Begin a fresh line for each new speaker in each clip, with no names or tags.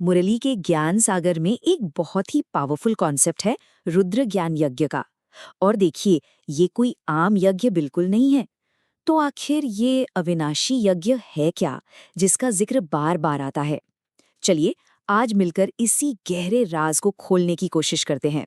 मुरली के ज्ञान सागर में एक बहुत ही पावरफुल कॉन्सेप्ट है रुद्र ज्ञान यज्ञ का। और देखिए, ये कोई आम यज्ञ बिल्कुल नहीं है। तो आखिर ये अविनाशी यज्ञ है क्या, जिसका जिक्र बार बार आता है? चलिए, आज मिलकर इसी गहरे राज को खोलने की कोशिश करते हैं।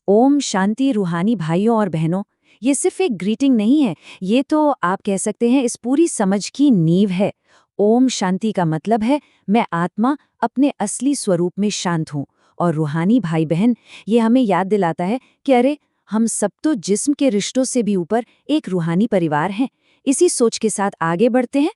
ओम शांति रूहानी भाइयों और बहनों, ये सिर्फ एक ग्रीटिंग नहीं है। ये तो आप कह सकते हैं इस पूरी समझ की नींव है। ओम शांति का मतलब है मैं आत्मा अपने असली स्वरूप में शांत हूँ। और रूहानी भाई बहन, ये हमें याद दिलाता है कि अरे, हम सब तो जिस्म के रिश्तों से भी ऊपर एक रूहानी परिवार हैं। इसी सोच के साथ आगे बढ़ते हैं।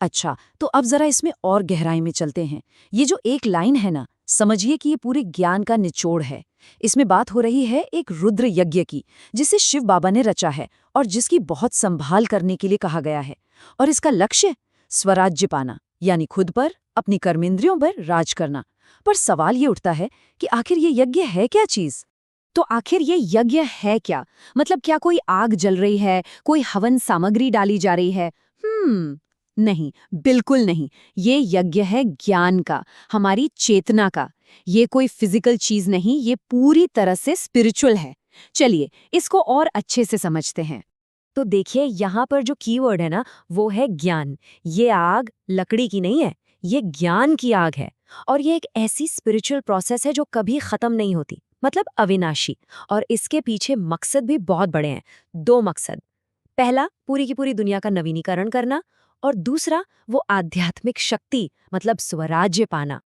अच्छा, तो अब जरा इसमें और गहराई में चलते हैं। ये जो एक लाइन है ना, समझिए कि ये पूरे ज्ञान का निचोड़ है। इसमें बात हो रही है एक रुद्र यज्ञ की, जिसे शिव बाबा ने रचा है और जिसकी बहुत संभाल करने के लिए कहा गया है। और इसका लक्ष्य स्वराज्य पाना, यानी खुद पर, अपनी कर्मेंद्रियों पर राज करना। पर सवाल ये उठता है कि आखिर ये यज्ञ है क्या चीज? तो आखिर ये यज्ञ है क्या? मतलब क्या कोई आग जल रही है, कोई हवन सामग्री डाली जा रही है? नहीं, बिल्कुल नहीं। ये यज्ञ है ज्ञान का, हमारी चेतना का। ये कोई फिजिकल चीज नहीं, ये पूरी तरह से स्पिरिचुअल है। चलिए, इसको और अच्छे से समझते हैं। तो देखिए, यहाँ पर जो कीवर्ड है ना, वो है ज्ञान। ये आग लकड़ी की नहीं है, ये ज्ञान की आग है। और ये एक ऐसी स्पिरिचुअल प्रोसेस है जो कभी खत्म नहीं होती, मतलब अविनाशी। और इसके पीछे मकसद भी बहुत बड़े हैं। दो मकसद। पहला, पूरी की पूरी दुनिया का नवीनीकरण करना। और दूसरा, वो आध्यात्मिक शक्ति, मतलब स्वराज्य पाना।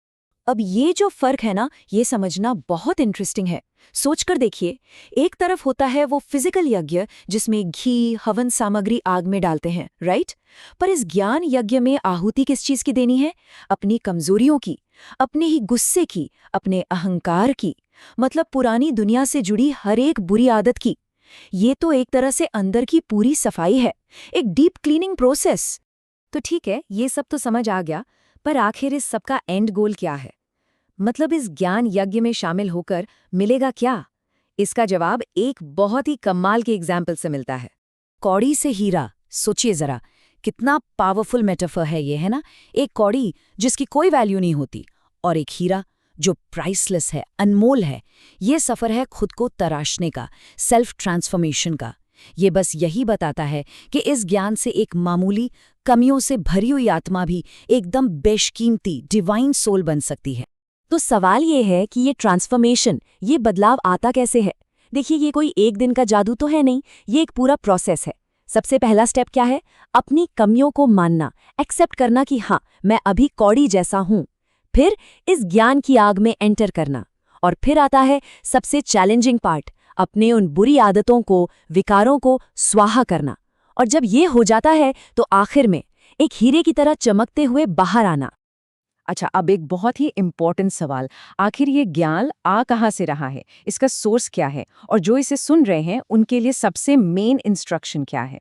अब ये जो फर्क है ना, ये समझना बहुत इंटरेस्टिंग है। सोचकर देखिए, एक तरफ होता है वो फिजिकल यज्ञ जिसमें घी हवन सामग्री आग में डालते हैं, राइट? पर इस ज्ञान यज्ञ में आहुति किस चीज की देनी है? अपनी कमजोरियों की, अपने ही गुस्से की, अपने अहंकार की, मतलब पुरानी दुनिया से जुड़ी हर एक बुरी आदत की। ये तो एक तरह से अंदर की पूरी सफाई है, एक डीप क्लीनिंग प्रोसेस। तो ठीक है, ये सब तो समझ आ गया। पर आखिर इस सबका एंड गोल क्या है? मतलब इस ज्ञान यज्ञ में शामिल होकर मिलेगा क्या? इसका जवाब एक बहुत ही कमाल के एग्जाम्पल से मिलता है। कौड़ी से हीरा। सोचिए जरा, कितना पावरफुल मेटाफर है ये, है ना? एक कौड़ी जिसकी कोई वैल्यू नहीं होती, और एक हीरा जो प्राइसलेस है, अनमोल है। ये सफर है खुद को तराशने का, सेल्फ ट्रांसफॉर्मेशन का। ये बस यही बताता है कि इस ज्ञान से एक मामूली, कमियों से भरी हुई आत्मा भी एकदम बेशकीमती डिवाइन सोल बन सकती है। तो सवाल ये है कि ये ट्रांसफॉर्मेशन, ये बदलाव आता कैसे है? देखिए, ये कोई एक दिन का जादू तो है नहीं, ये एक पूरा प्रोसेस है। सबसे पहला स्टेप क्या है? अपनी कमियों को मानना, एक्सेप्ट करना कि हाँ, मैं अभी कौड़ी जैसा हूँ। फिर इस ज्ञान की आग में एंटर करना। और फिर आता है सबसे चैलेंजिंग पार्ट, अपने उन बुरी आदतों को, विकारों को स्वाहा करना। और जब ये हो जाता है तो आखिर में एक हीरे की तरह चमकते हुए बाहर आना।
अच्छा, अब एक बहुत ही इम्पोर्टेंट सवाल। आखिर ये ज्ञान आ कहाँ से रहा है? इसका सोर्स क्या है? और जो इसे सुन रहे हैं उनके लिए सबसे मेन इंस्ट्रक्शन क्या है?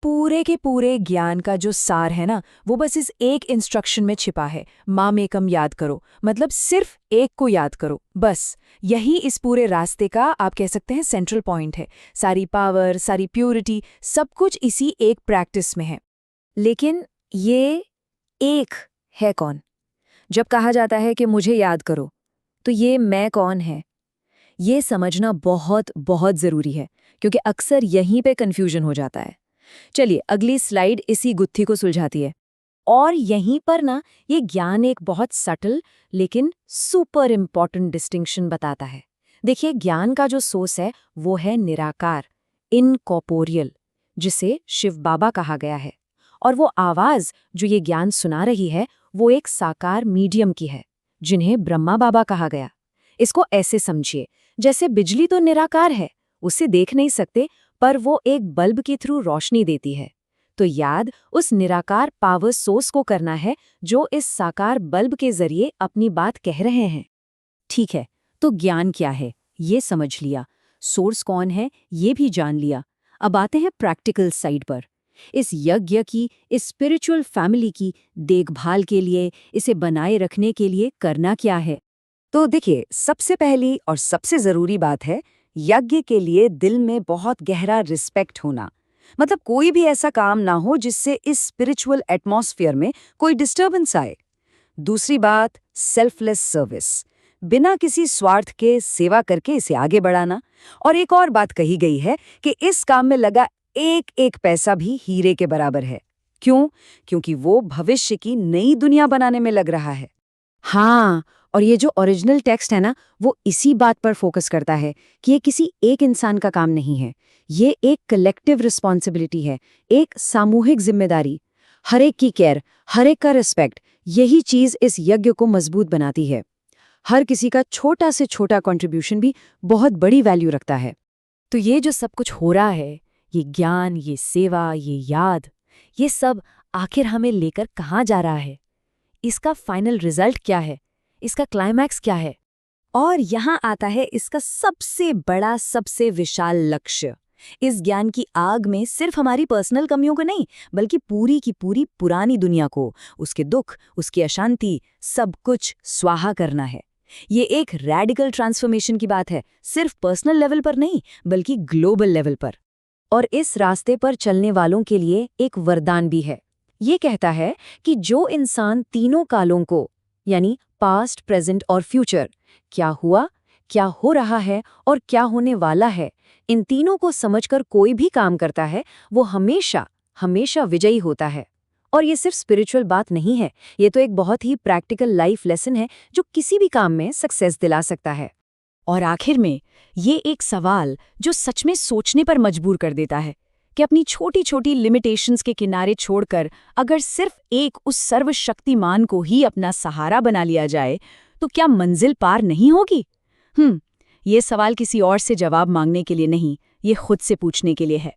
पूरे के पूरे ज्ञान का जो सार है ना, वो बस इस एक इंस्ट्रक्शन में छिपा है। मामेकम याद करो, मतलब सिर्फ एक को याद करो, बस। यही इस पूरे रास्ते का, आप कह सकते हैं, सेंट्रल पॉइंट है। सारी पावर, सारी प्योरिटी, सब कुछ इसी एक प्रैक्टिस में है। लेकिन ये एक है कौन? जब कहा जाता है कि मुझे याद करो, तो ये मैं कौन है? ये समझना बहुत बहुत जरूरी है, क्योंकि अक्सर यहीं पे कंफ्यूजन हो जाता है। चलिए, अगली स्लाइड इसी गुत्थी को सुलझाती है। और यहीं पर ना, ये ज्ञान एक बहुत सटल लेकिन सुपर इम्पॉर्टेंट डिस्टिंक्शन बताता है। देखिए, ज्ञान का जो सोर्स है वो है निराकार, इनकॉर्पोरियल, जिसे शिव बाबा कहा गया है। और वो आवाज जो ये ज्ञान सुना रही है, वो एक साकार मीडियम की है, जिन्हें ब्रह्मा बाबा कहा गया। इसको ऐसे समझिए, जैसे बिजली तो निराकार है, उसे देख नहीं सकते, पर वो एक बल्ब के थ्रू रोशनी देती है। तो याद उस निराकार पावर सोर्स को करना है, जो इस साकार बल्ब के जरिए अपनी बात कह रहे हैं। ठीक है, तो ज्ञान क्या है ये समझ लिया, सोर्स कौन है ये भी जान लिया। अब आते हैं प्रैक्टिकल साइड पर। इस यज्ञ की, इस स्पिरिचुअल फैमिली की देखभाल के लिए, इसे बनाए रखने के लिए करना क्या है?
तो देखिए, सबसे पहली और सबसे ज़रूरी बात है यज्ञ के लिए दिल में बहुत गहरा रिस्पेक्ट होना। मतलब कोई भी ऐसा काम ना हो जिससे इस स्पिरिचुअल एटमॉस्फेयर में कोई डिस्टर्बेंस आए।
दूसरी बात, सेल्फलेस सर्विस, बिना किसी स्वार्थ के सेवा करके इसे आगे बढ़ाना। और एक और बात कही गई है कि इस काम में लगा एक एक पैसा भी हीरे के बराबर है। क्यों? क्योंकि वो भविष्य की नई दुनिया बनाने में लग रहा है।
हाँ, और ये जो ओरिजिनल टेक्स्ट है ना, वो इसी बात पर फोकस करता है कि ये किसी एक इंसान का काम नहीं है। ये एक कलेक्टिव रिस्पॉन्सिबिलिटी है, एक सामूहिक जिम्मेदारी। हर एक की केयर, हर एक का रिस्पेक्ट, यही चीज इस यज्ञ को मजबूत बनाती है। हर किसी का छोटा से छोटा कंट्रीब्यूशन भी बहुत बड़ी वैल्यू रखता है।
तो ये जो सब कुछ हो रहा है, ये ज्ञान, ये सेवा, ये याद, ये सब आखिर हमें लेकर कहाँ जा रहा है? इसका फाइनल रिजल्ट क्या है? इसका क्लाइमैक्स क्या है?
और यहाँ आता है इसका सबसे बड़ा, सबसे विशाल लक्ष्य। इस ज्ञान की आग में सिर्फ हमारी पर्सनल कमियों को नहीं, बल्कि पूरी की पूरी पुरानी दुनिया को, उसके दुख, उसकी अशांति, सब कुछ स्वाहा करना है। ये एक रैडिकल ट्रांसफॉर्मेशन की बात है, सिर्फ पर्सनल लेवल पर नहीं, बल्कि ग्लोबल लेवल पर। और इस रास्ते पर चलने वालों के लिए एक वरदान भी है। ये कहता है कि जो इंसान तीनों कालों को, यानी पास्ट, प्रेजेंट और फ्यूचर, क्या हुआ, क्या हो रहा है और क्या होने वाला है, इन तीनों को समझकर कोई भी काम करता है, वो हमेशा हमेशा विजयी होता है। और ये सिर्फ स्पिरिचुअल बात नहीं है, ये तो एक बहुत ही प्रैक्टिकल लाइफ लेसन है जो किसी भी काम में सक्सेस दिला सकता है।
और आखिर में ये एक सवाल जो सच में सोचने पर मजबूर कर देता है कि अपनी छोटी छोटी लिमिटेशंस के किनारे छोड़कर अगर सिर्फ एक उस सर्वशक्तिमान को ही अपना सहारा बना लिया जाए तो क्या मंजिल पार नहीं होगी? ये सवाल किसी और से जवाब मांगने के लिए नहीं, ये खुद से पूछने के लिए है।